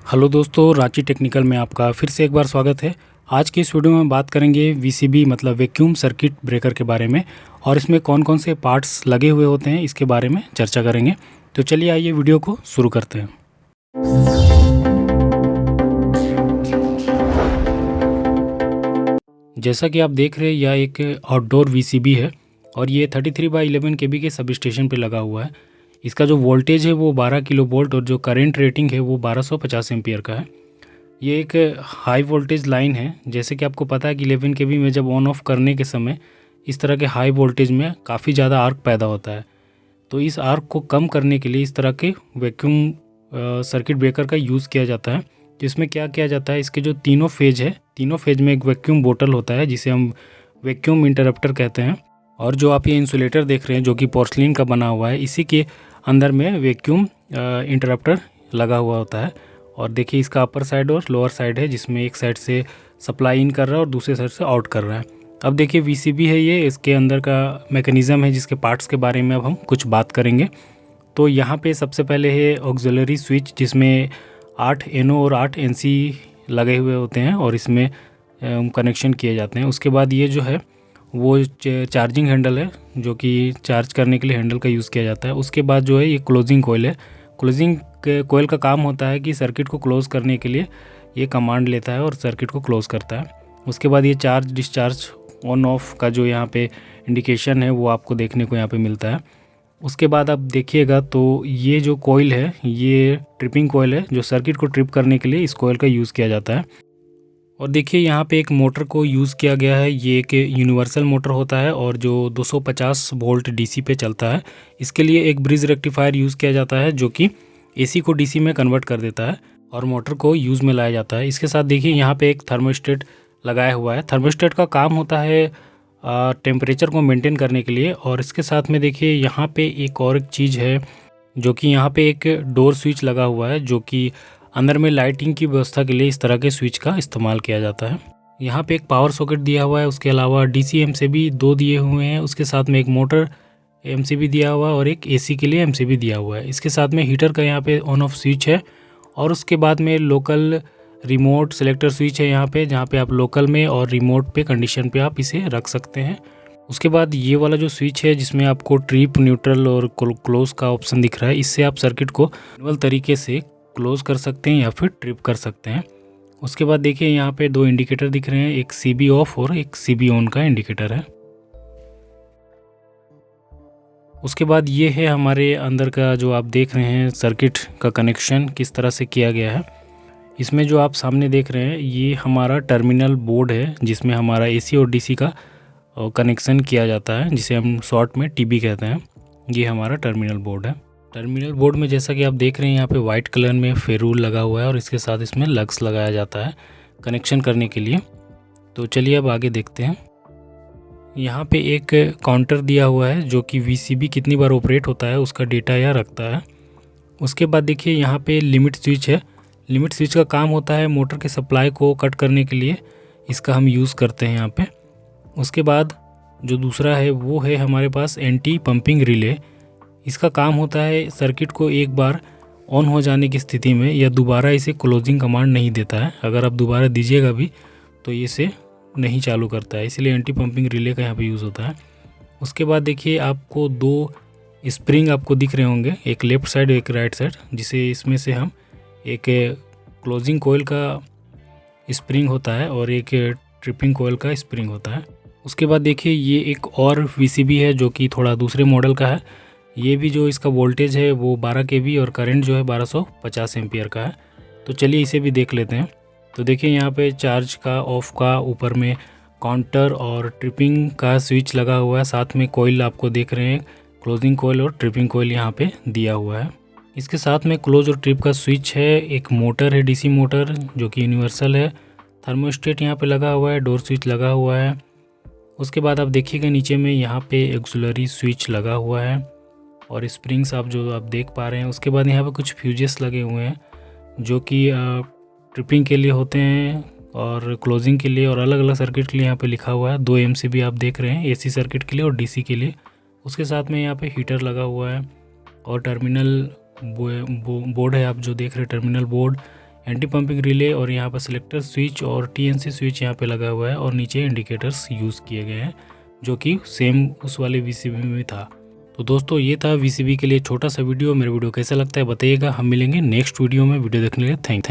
Hello दोस्तों, Ranchi technical में आपका फिर से एक बार स्वागत है। आज की इस वीडियो में बात करेंगे वीसीबी मतलब वैक्यूम सर्किट ब्रेकर के बारे में और इसमें कौन कौन से पार्ट्स लगे हुए होते हैं इसके बारे में चर्चा करेंगे। तो चलिए आइए वीडियो को शुरू करते हैं। जैसा कि आप देख रहे हैं यह एक आउटडोर वीसीबी है और ये 33/11 केबी के सब स्टेशन पर लगा हुआ है। इसका जो वोल्टेज है वो 12 किलो वोल्ट और जो करंट रेटिंग है वो 1250 एम्पियर का है। ये एक हाई वोल्टेज लाइन है। जैसे कि आपको पता है कि 11 केवी में जब ऑन ऑफ करने के समय इस तरह के हाई वोल्टेज में काफ़ी ज़्यादा आर्क पैदा होता है। तो इस आर्क को कम करने के लिए इस तरह के वैक्यूम सर्किट ब्रेकर का यूज़ किया जाता है। तो इसमें क्या किया जाता है, इसके जो तीनों फेज है, तीनों फेज में एक वैक्यूम बोतल होता है जिसे हम वैक्यूम इंटरप्टर कहते हैं। और जो आप ये इंसुलेटर देख रहे हैं जो कि पोर्सलिन का बना हुआ है, इसी के अंदर में वैक्यूम इंटरप्टर लगा हुआ होता है। और देखिए इसका अपर साइड और लोअर साइड है जिसमें एक साइड से सप्लाई इन कर रहा है और दूसरे साइड से आउट कर रहा है। अब देखिए वीसीबी है ये, इसके अंदर का मैकेनिज़्म है जिसके पार्ट्स के बारे में अब हम कुछ बात करेंगे। तो यहाँ पे सबसे पहले है ऑक्सिलरी स्विच जिसमें 8 NO और 8 NC लगे हुए होते हैं और इसमें कनेक्शन किए जाते हैं। उसके बाद ये जो है वो चार्जिंग हैंडल है जो कि चार्ज करने के लिए हैंडल का यूज़ किया जाता है। उसके बाद जो है ये क्लोजिंग कोयल है। क्लोजिंग कोयल का काम होता है कि सर्किट को क्लोज़ करने के लिए ये कमांड लेता है और सर्किट को क्लोज़ करता है। उसके बाद ये चार्ज डिस्चार्ज ऑन ऑफ का जो यहाँ पे इंडिकेशन है वो आपको देखने को यहाँ पे मिलता है। उसके बाद आप देखिएगा तो ये जो कोयल है ये ट्रिपिंग कोयल है जो सर्किट को ट्रिप करने के लिए इस कोयल का यूज़ किया जाता है। और देखिए यहाँ पे एक मोटर को यूज़ किया गया है। ये एक यूनिवर्सल मोटर होता है और जो 250 वोल्ट डीसी पे चलता है। इसके लिए एक ब्रिज रेक्टिफायर यूज़ किया जाता है जो कि एसी को डीसी में कन्वर्ट कर देता है और मोटर को यूज़ में लाया जाता है। इसके साथ देखिए यहाँ पे एक थर्मोस्टेट लगाया हुआ है। थर्मोस्टेट का काम होता है टेम्परेचर को मेंटेन करने के लिए। और इसके साथ में देखिए यहाँ पे एक और एक चीज़ है जो कि यहाँ पे एक डोर स्विच लगा हुआ है जो कि अंदर में लाइटिंग की व्यवस्था के लिए इस तरह के स्विच का इस्तेमाल किया जाता है। यहाँ पे एक पावर सॉकेट दिया हुआ है। उसके अलावा डीसी MCB 2 दिए हुए हैं। उसके साथ में एक मोटर MCB दिया हुआ है और एक एसी के लिए MCB दिया हुआ है। इसके साथ में हीटर का यहाँ पे ऑन ऑफ स्विच है। और उसके बाद में लोकल रिमोट सेलेक्टर स्विच है यहाँ पे, जहाँ पे आप लोकल में और रिमोट पे कंडीशन पे आप इसे रख सकते हैं। उसके बाद ये वाला जो स्विच है जिसमें आपको ट्रिप, न्यूट्रल और क्लोज का ऑप्शन दिख रहा है, इससे आप सर्किट को मैनुअल तरीके से क्लोज कर सकते हैं या फिर ट्रिप कर सकते हैं। उसके बाद देखिए यहाँ पे 2 इंडिकेटर दिख रहे हैं, एक CB ऑफ और एक CB ऑन का इंडिकेटर है। उसके बाद ये है हमारे अंदर का जो आप देख रहे हैं सर्किट का कनेक्शन किस तरह से किया गया है। इसमें जो आप सामने देख रहे हैं ये हमारा टर्मिनल बोर्ड है जिसमें हमारा AC और DC का कनेक्शन किया जाता है, जिसे हम शॉर्ट में TB कहते हैं। ये हमारा टर्मिनल बोर्ड है। टर्मिनल बोर्ड में जैसा कि आप देख रहे हैं यहाँ पे वाइट कलर में फेरूल लगा हुआ है और इसके साथ इसमें लग्स लगाया जाता है कनेक्शन करने के लिए। तो चलिए अब आगे देखते हैं। यहाँ पे एक काउंटर दिया हुआ है जो कि VCB कितनी बार ऑपरेट होता है उसका डेटा यह रखता है। उसके बाद देखिए यहाँ पे लिमिट स्विच है। लिमिट स्विच का काम होता है मोटर के सप्लाई को कट करने के लिए, इसका हम यूज़ करते हैं यहाँ पे। उसके बाद जो दूसरा है वो है हमारे पास एंटी पंपिंग रिले। इसका काम होता है सर्किट को एक बार ऑन हो जाने की स्थिति में या दोबारा इसे क्लोजिंग कमांड नहीं देता है। अगर आप दोबारा दीजिएगा भी तो इसे नहीं चालू करता है, इसलिए एंटी पंपिंग रिले का यहाँ पे यूज़ होता है। उसके बाद देखिए आपको 2 स्प्रिंग आपको दिख रहे होंगे, एक लेफ़्ट साइड एक राइट साइड, जिसे इसमें से हम एक क्लोजिंग कोयल का स्प्रिंग होता है और एक ट्रिपिंग कोयल का स्प्रिंग होता है। उसके बाद देखिए ये एक और VCB है जो कि थोड़ा दूसरे मॉडल का है। ये भी जो इसका वोल्टेज है वो 12 kV और करंट जो है 1250 एम्पियर का है। तो चलिए इसे भी देख लेते हैं। तो देखिए यहाँ पे चार्ज का, ऑफ का, ऊपर में काउंटर और ट्रिपिंग का स्विच लगा हुआ है। साथ में कोयल आपको देख रहे हैं, क्लोजिंग कोयल और ट्रिपिंग कोयल यहाँ पे दिया हुआ है। इसके साथ में क्लोज और ट्रिप का स्विच है। एक मोटर है DC मोटर जो कि यूनिवर्सल है। थर्मोस्टेट यहाँ पे लगा हुआ है, डोर स्विच लगा हुआ है। उसके बाद आप देखिएगा नीचे में यहाँ पे ऑक्सिलरी स्विच लगा हुआ है और स्प्रिंग्स आप देख पा रहे हैं। उसके बाद यहाँ पे कुछ फ्यूजेस लगे हुए हैं जो कि ट्रिपिंग के लिए होते हैं और क्लोजिंग के लिए और अलग अलग सर्किट के लिए यहाँ पे लिखा हुआ है। 2 MCB आप देख रहे हैं AC सर्किट के लिए और DC के लिए। उसके साथ में यहाँ पे हीटर लगा हुआ है और टर्मिनल बोर्ड है आप जो देख रहे हैं terminal board. Anti pumping relay और यहाँ पर सिलेक्टर स्विच और TNC स्विच यहाँ पे लगा हुआ है और नीचे इंडिकेटर्स यूज़ किए गए हैं जो कि सेम उस वाले VCB में था। तो दोस्तों ये था VCB के लिए छोटा सा वीडियो। मेरा वीडियो कैसा लगता है बताइएगा। हम मिलेंगे नेक्स्ट वीडियो में। वीडियो देखने के लिए थैंक